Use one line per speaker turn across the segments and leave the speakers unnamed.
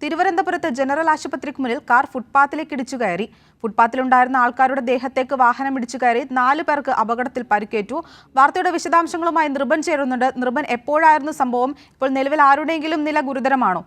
തിരുവനന്തപുരത്ത് ജനറൽ ആശുപത്രിക്ക് മുന്നിൽ കാർ ഫുട്പാത്തിലേക്ക് ഇടിച്ചു കയറി. ഫുട്പാത്തിലുണ്ടായിരുന്ന ആൾക്കാരുടെ ദേഹത്തേക്ക് വാഹനം ഇടിച്ചു കയറി 4 പേർക്ക് അപകടത്തിൽ പരിക്കേറ്റു. വാർത്തയുടെ വിശദാംശങ്ങളുമായി നിർബൻ ചേരുന്നുണ്ട്. നിർബൻ, എപ്പോഴായിരുന്നു സംഭവം? ഇപ്പോൾ നിലവിൽ ആരുടെയെങ്കിലും നില ഗുരുതരമാണോ?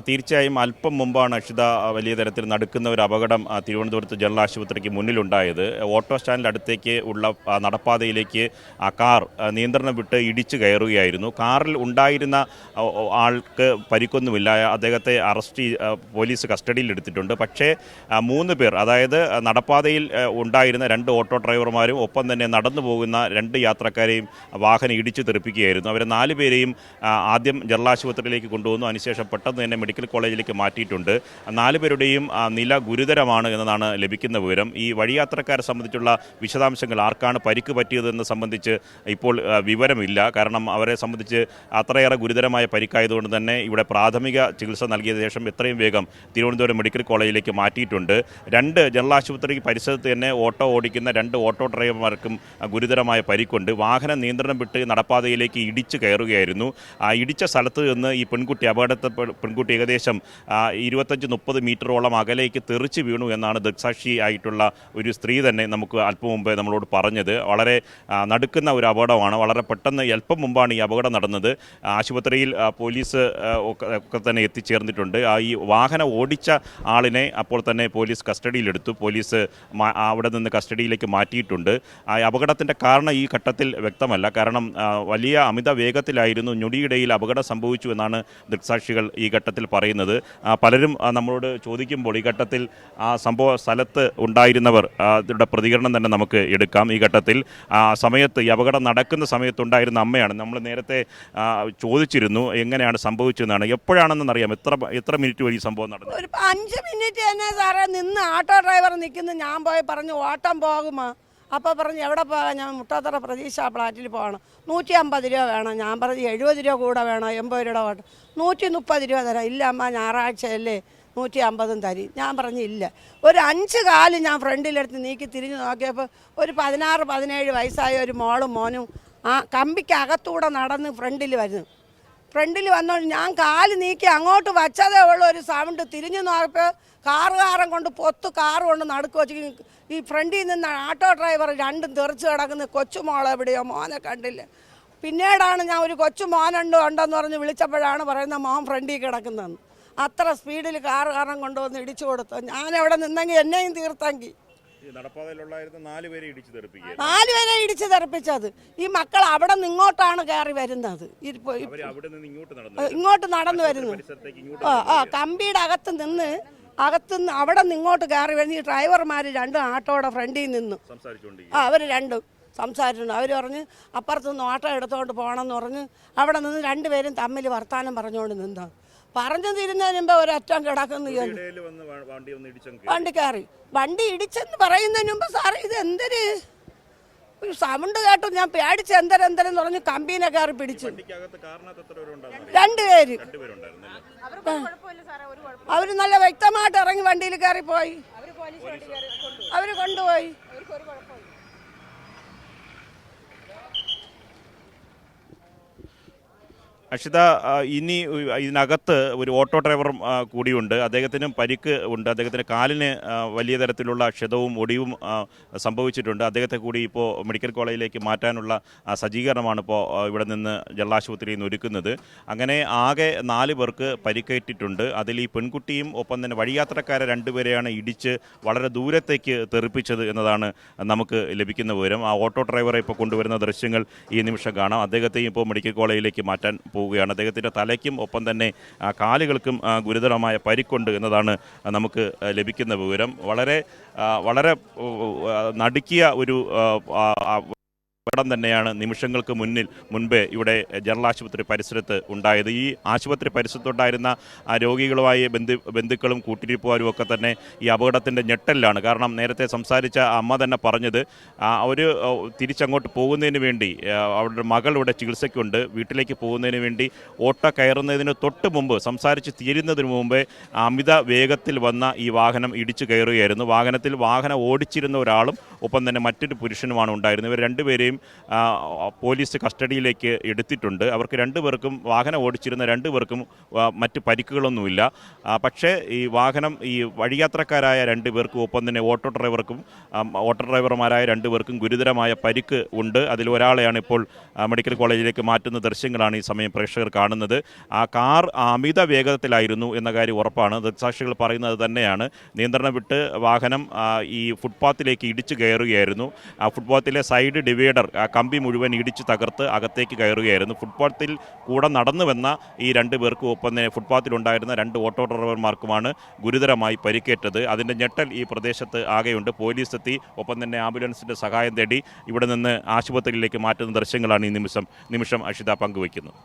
തീർച്ചയായും അല്പം മുമ്പാണ് അക്ഷിത വലിയ തരത്തിൽ നടക്കുന്ന ഒരു അപകടം തിരുവനന്തപുരത്ത് ജനറൽ ആശുപത്രിക്ക് മുന്നിലുണ്ടായത്. ഓട്ടോ സ്റ്റാൻഡിൻ്റെ അടുത്തേക്ക് ഉള്ള നടപ്പാതയിലേക്ക് ആ കാർ നിയന്ത്രണം വിട്ട് ഇടിച്ചു കയറുകയായിരുന്നു. കാറിൽ ഉണ്ടായിരുന്ന ആൾക്ക് പരിക്കൊന്നുമില്ല. അദ്ദേഹത്തെ പോലീസ് കസ്റ്റഡിയിൽ എടുത്തിട്ടുണ്ട്. പക്ഷേ 3 പേർ, അതായത് നടപ്പാതയിൽ ഉണ്ടായിരുന്ന 2 ഓട്ടോ ഡ്രൈവർമാരും ഒപ്പം തന്നെ നടന്നു പോകുന്ന 2 യാത്രക്കാരെയും വാഹനം ഇടിച്ചു തെറിപ്പിക്കുകയായിരുന്നു. അവരെ 4 പേരെയും ആദ്യം ജനറൽ ആശുപത്രിയിലേക്ക് കൊണ്ടുവന്നു. അതിനുശേഷം പെട്ടെന്ന് തന്നെ മെഡിക്കൽ കോളേജിലേക്ക് മാറ്റിയിട്ടുണ്ട്. 4 പേരുടെയും നില ഗുരുതരമാണ് എന്നതാണ് ലഭിക്കുന്ന വിവരം. ഈ വഴിയാത്രക്കാരെ സംബന്ധിച്ചുള്ള വിശദാംശങ്ങൾ, ആർക്കാണ് പരിക്ക് പറ്റിയതെന്ന് സംബന്ധിച്ച് ഇപ്പോൾ വിവരമില്ല. കാരണം അവരെ സംബന്ധിച്ച് അത്രയേറെ ഗുരുതരമായ പരിക്കായതുകൊണ്ട് തന്നെ ഇവിടെ പ്രാഥമിക ചികിത്സ നൽകിയ ശേഷം എത്രയും വേഗം തിരുവനന്തപുരം മെഡിക്കൽ കോളേജിലേക്ക് മാറ്റിയിട്ടുണ്ട്. 2 ജനറൽ ആശുപത്രി പരിസരത്ത് തന്നെ ഓട്ടോ ഓടിക്കുന്ന 2 ഓട്ടോ ഡ്രൈവർമാർക്കും ഗുരുതരമായ പരിക്കുണ്ട്. വാഹനം നിയന്ത്രണം വിട്ട് നടപ്പാതയിലേക്ക് ഇടിച്ചു കയറുകയായിരുന്നു. ഇടിച്ച സ്ഥലത്ത് നിന്ന് ഈ പെൺകുട്ടി ഏകദേശം 25-30 മീറ്ററോളം അകലേക്ക് തെറിച്ച് വീണു എന്നാണ് ദൃക്സാക്ഷിയായിട്ടുള്ള ഒരു സ്ത്രീ തന്നെ നമുക്ക് അല്പം മുമ്പേ നമ്മളോട് പറഞ്ഞത്. വളരെ നടുക്കുന്ന ഒരു അപകടമാണ്. വളരെ പെട്ടെന്ന് അല്പം മുമ്പാണ് ഈ അപകടം നടന്നത്. ആശുപത്രിയിൽ പോലീസ് ഒക്കെ തന്നെ എത്തിച്ചേർന്നിട്ടുണ്ട്. ഈ വാഹനം ഓടിച്ച ആളിനെ അപ്പോൾ തന്നെ പോലീസ് കസ്റ്റഡിയിലെടുത്തു. പോലീസ് അവിടെ നിന്ന് കസ്റ്റഡിയിലേക്ക് മാറ്റിയിട്ടുണ്ട്. അപകടത്തിൻ്റെ കാരണം ഈ ഘട്ടത്തിൽ വ്യക്തമല്ല. കാരണം വലിയ അമിത വേഗത്തിലായിരുന്നു, ഞൊടിയിടയിൽ അപകടം സംഭവിച്ചു എന്നാണ് ദൃക്സാക്ഷികൾ ഈ ഘട്ടത്തിൽ പറയുന്നത്. പലരും നമ്മളോട് ചോദിക്കുമ്പോൾ ഈ ഘട്ടത്തിൽ സംഭവ സ്ഥലത്ത് ഉണ്ടായിരുന്നവർ പ്രതികരണം തന്നെ നമുക്ക് എടുക്കാം. ഈ ഘട്ടത്തിൽ സമയത്ത്, ഈ അപകടം നടക്കുന്ന സമയത്തുണ്ടായിരുന്ന അമ്മയാണ്. നമ്മൾ നേരത്തെ ചോദിച്ചിരുന്നു എങ്ങനെയാണ് സംഭവിച്ചതെന്നാണ്. എപ്പോഴാണെന്ന് അറിയാം? എത്ര മിനിറ്റ് വഴി സംഭവം നടന്നു?
ഒരു 5 മിനിറ്റ് തന്നെ സാറേ. നിന്ന് ഓട്ടോ ഡ്രൈവർ നിൽക്കുന്നു. ഞാൻ പോയി പറഞ്ഞു ഓട്ടം പോകുമോ? അപ്പോൾ പറഞ്ഞു എവിടെ പോകാം? ഞാൻ മുട്ടാത്തറ പ്രതീക്ഷ ഫ്ലാറ്റിൽ പോകണം. 150 രൂപ വേണം. ഞാൻ പറഞ്ഞു 70 രൂപ കൂടെ വേണം. 80 രൂപ ഓട്ടം. 130 രൂപ തരാം. ഇല്ല അമ്മ, ഞായറാഴ്ചയല്ലേ, 150 തരും. ഞാൻ പറഞ്ഞു ഇല്ല. ഒരു 5 കാല് ഞാൻ ഫ്രണ്ടിലെടുത്ത് നീക്കി തിരിഞ്ഞ് നോക്കിയപ്പോൾ ഒരു 16-17 വയസ്സായ ഒരു മോളും മോനും ആ കമ്പിക്കകത്തൂടെ നടന്ന് ഫ്രണ്ടിൽ വരുന്നു. ഫ്രണ്ടിൽ വന്നോണ്ട് ഞാൻ കാല് നീക്കി അങ്ങോട്ട് വച്ചതേ ഉള്ളൂ. ഒരു സൗണ്ട് തിരിഞ്ഞു നോക്കിയപ്പോൾ കാറുകാരൻ കൊണ്ട് കാറ് കൊണ്ട് നടുക്ക് വെച്ച് ഈ ഫ്രണ്ടിൽ നിന്ന് ഓട്ടോ ഡ്രൈവർ 2 തെറിച്ച് കിടക്കുന്ന കൊച്ചുമോളെ എവിടെയോ, മോനെ കണ്ടില്ല. പിന്നീടാണ് ഞാൻ ഒരു കൊച്ചു ഉണ്ടെന്ന് പറഞ്ഞ് വിളിച്ചപ്പോഴാണ് പറയുന്നത് മോൻ ഫ്രണ്ടിൽ കിടക്കുന്നതെന്ന്. അത്ര സ്പീഡിൽ കാറുകാരൻ കൊണ്ടുവന്ന് ഇടിച്ചു കൊടുത്തു. ഞാൻ എവിടെ നിന്നെങ്കിൽ എന്നെയും തീർത്തെങ്കിൽ.
4 പേരെ
ഇടിച്ചു തെറിപ്പിച്ചത്. ഈ മക്കൾ അവിടെ നിന്ന് ഇങ്ങോട്ടാണ് കയറി വരുന്നത്. ഇങ്ങോട്ട് നടന്നു വരുന്നു. കമ്പിയുടെ അകത്തുനിന്ന് അവിടെ നിന്ന് ഇങ്ങോട്ട് കയറി വരുന്ന ഈ ഡ്രൈവർമാർ 2 ആട്ടോയുടെ ഫ്രണ്ടിൽ നിന്നു. അവർ 2 സംസാരിച്ചിട്ടുണ്ട്. അവർ പറഞ്ഞ് അപ്പുറത്തുനിന്ന് ഓട്ടോ എടുത്തുകൊണ്ട് പോകണമെന്ന് പറഞ്ഞ് അവിടെ നിന്ന് 2 പേരും തമ്മിൽ വർത്താനം പറഞ്ഞുകൊണ്ട് നിന്നാണ്. പറഞ്ഞു തീരുന്നതിന് മുമ്പ് ഒരറ്റം കിടക്കുന്നു. വണ്ടി കയറി. വണ്ടി ഇടിച്ചെന്ന് പറയുന്നതിന് മുമ്പ് സാറേ ഇത് എന്തൊരു സൗണ്ട് കേട്ടു. ഞാൻ പേടിച്ച് എന്തരെന്ന് പറഞ്ഞ് കമ്പീനെ കയറി പിടിച്ചു. 2 പേര്. അവര് നല്ല വ്യക്തമായിട്ട് ഇറങ്ങി വണ്ടിയിൽ കയറി പോയി. അവര് കൊണ്ടുപോയി.
അക്ഷിത, ഇനി ഇതിനകത്ത് ഒരു ഓട്ടോ ഡ്രൈവർ കൂടിയുണ്ട്. അദ്ദേഹത്തിനും പരിക്ക് ഉണ്ട്. അദ്ദേഹത്തിൻ്റെ കാലിന് വലിയ തരത്തിലുള്ള ക്ഷതവും ഒടിവും സംഭവിച്ചിട്ടുണ്ട്. അദ്ദേഹത്തെ കൂടി ഇപ്പോൾ മെഡിക്കൽ കോളേജിലേക്ക് മാറ്റാനുള്ള സജ്ജീകരണമാണ് ഇപ്പോൾ ഇവിടെ നിന്ന് ജനറൽ ആശുപത്രിയിൽ നിന്ന് ഒരുക്കുന്നത്. അങ്ങനെ ആകെ 4 പേർക്ക് പരിക്കേറ്റിട്ടുണ്ട്. അതിൽ ഈ പെൺകുട്ടിയും ഒപ്പം തന്നെ വഴിയാത്രക്കാരെ 2 പേരെയാണ് ഇടിച്ച് വളരെ ദൂരത്തേക്ക് തെറിപ്പിച്ചത് എന്നതാണ് നമുക്ക് ലഭിക്കുന്ന വിവരം. ആ ഓട്ടോ ഡ്രൈവറെ ഇപ്പോൾ കൊണ്ടുവരുന്ന ദൃശ്യങ്ങൾ ഈ നിമിഷം കാണാം. അദ്ദേഹത്തെയും ഇപ്പോൾ മെഡിക്കൽ കോളേജിലേക്ക് മാറ്റാൻ പോവുകയാണ്. അദ്ദേഹത്തിൻ്റെ തലയ്ക്കും ഒപ്പം തന്നെ കാലുകൾക്കും ഗുരുതരമായ പരിക്കുണ്ട് എന്നതാണ് നമുക്ക് ലഭിക്കുന്ന വിവരം. വളരെ നടുക്കിയ ഒരു തന്നെയാണ് നിമിഷങ്ങൾക്ക് മുൻപേ ഇവിടെ ജനറൽ ആശുപത്രി പരിസരത്ത് ഉണ്ടായത്. ഈ ആശുപത്രി പരിസരത്തുണ്ടായിരുന്ന രോഗികളുമായി ബന്ധുക്കളും കൂട്ടിരിപ്പുകാരും ഒക്കെ തന്നെ ഈ അപകടത്തിൻ്റെ ഞെട്ടലിലാണ്. കാരണം നേരത്തെ സംസാരിച്ച അമ്മ തന്നെ പറഞ്ഞത് അവർ തിരിച്ചങ്ങോട്ട് പോകുന്നതിന് വേണ്ടി, അവരുടെ മകൾ ഇവിടെ ചികിത്സയ്ക്കുണ്ട്, വീട്ടിലേക്ക് പോകുന്നതിന് വേണ്ടി ഓട്ടോ കയറുന്നതിന് തൊട്ട് മുമ്പ്, സംസാരിച്ച് തീരുന്നതിന് മുമ്പേ അമിത വേഗത്തിൽ വന്ന ഈ വാഹനം ഇടിച്ചു കയറുകയായിരുന്നു. വാഹനം ഓടിച്ചിരുന്ന ഒരാളും ഒപ്പം തന്നെ മറ്റൊരു പുരുഷനുമാണ് ഉണ്ടായിരുന്നത്. ഇവർ 2 പേരെയും പോലീസ് കസ്റ്റഡിയിലേക്ക് എടുത്തിട്ടുണ്ട്. അവർക്ക് രണ്ടുപേർക്കും വാഹനം ഓടിച്ചിരുന്ന രണ്ടുപേർക്കും മറ്റ് പരിക്കുകളൊന്നുമില്ല. പക്ഷേ ഈ വാഹനം ഈ വഴിയാത്രക്കാരായ രണ്ടുപേർക്കും ഒപ്പം തന്നെ ഓട്ടോ ഡ്രൈവർമാരായ രണ്ടുപേർക്കും ഗുരുതരമായ പരിക്ക് ഉണ്ട്. അതിൽ ഒരാളെയാണ് ഇപ്പോൾ മെഡിക്കൽ കോളേജിലേക്ക് മാറ്റുന്ന ദൃശ്യങ്ങളാണ് ഈ സമയം പ്രേക്ഷകർ കാണുന്നത്. ആ കാർ അമിത വേഗത്തിലായിരുന്നു എന്ന കാര്യം ഉറപ്പാണ്. ദൃക്സാക്ഷികൾ പറയുന്നത് തന്നെയാണ്. നിയന്ത്രണം വിട്ട് വാഹനം ഈ ഫുട്പാത്തിലേക്ക് ഇടിച്ചു കയറുകയായിരുന്നു. ആ ഫുട്പാത്തിലെ സൈഡ് ഡിവൈഡർ കമ്പി മുഴുവൻ ഇടിച്ചു തകർത്ത് അകത്തേക്ക് കയറുകയായിരുന്നു. ഫുട്പാത്തിൽ കൂടെ നടന്നു വന്ന ഈ രണ്ടുപേർക്കും ഒപ്പം തന്നെ ഫുട്പാത്തിലുണ്ടായിരുന്ന 2 ഓട്ടോ ഡ്രൈവർമാർക്കുമാണ് ഗുരുതരമായി പരിക്കേറ്റത്. അതിൻ്റെ ഞെട്ടൽ ഈ പ്രദേശത്ത് ആകെയുണ്ട്. പോലീസ് എത്തി, ഒപ്പം തന്നെ ആംബുലൻസിൻ്റെ സഹായം തേടി ഇവിടെ നിന്ന് ആശുപത്രിയിലേക്ക് മാറ്റുന്ന ദൃശ്യങ്ങളാണ് ഈ നിമിഷം അക്ഷിത പങ്കുവയ്ക്കുന്നത്.